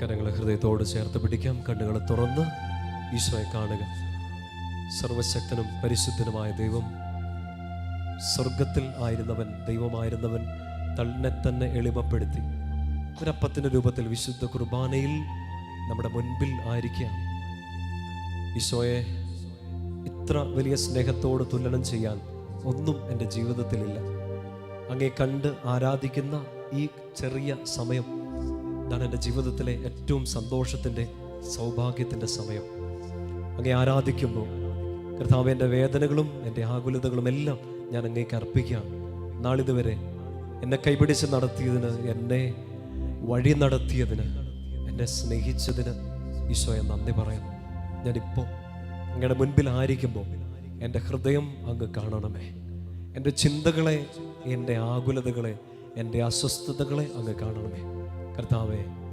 കരങ്ങളെ ഹൃദയത്തോട് ചേർത്ത് പിടിക്കാം. കണ്ണുകൾ തുറന്ന് ഈശോയെ കാണുക. സർവശക്തനും പരിശുദ്ധനുമായ ദൈവം, സ്വർഗത്തിൽ ആയിരുന്നവൻ, ദൈവമായിരുന്നവൻ തന്നെ തന്നെ എളിമപ്പെടുത്തി ഒരപ്പത്തിൻ്റെ രൂപത്തിൽ വിശുദ്ധ കുർബാനയിൽ നമ്മുടെ മുൻപിൽ ആയിരിക്കുകയാണ്. ഈശോയെ, ഇത്ര വലിയ സ്നേഹത്തോട് തുലനം ചെയ്യാൻ ഒന്നും എൻ്റെ ജീവിതത്തിലില്ല. അങ്ങേ കണ്ട് ആരാധിക്കുന്ന ഈ ചെറിയ സമയം ഇതാണ് എൻ്റെ ജീവിതത്തിലെ ഏറ്റവും സന്തോഷത്തിൻ്റെ, സൗഭാഗ്യത്തിൻ്റെ സമയം. അങ്ങേ ആരാധിക്കുമ്പോൾ കർത്താവ്, എൻ്റെ വേദനകളും എൻ്റെ ആകുലതകളും എല്ലാം ഞാൻ അങ്ങേക്ക് അർപ്പിക്കുകയാണ്. നാളിതുവരെ എന്നെ കൈപിടിച്ച് നടത്തിയതിന്, എന്നെ വഴി നടത്തിയതിന്, എന്നെ സ്നേഹിച്ചതിന് ഈശോയെ നന്ദി പറയുന്നു. ഞാനിപ്പോൾ അങ്ങയുടെ മുൻപിലായിരിക്കുമ്പോൾ എൻ്റെ ഹൃദയം അങ്ങ് കാണണമേ. എൻ്റെ ചിന്തകളെ, എൻ്റെ ആകുലതകളെ, എൻ്റെ അസ്വസ്ഥതകളെ അങ്ങ് കാണണമേ. കർത്താവേ,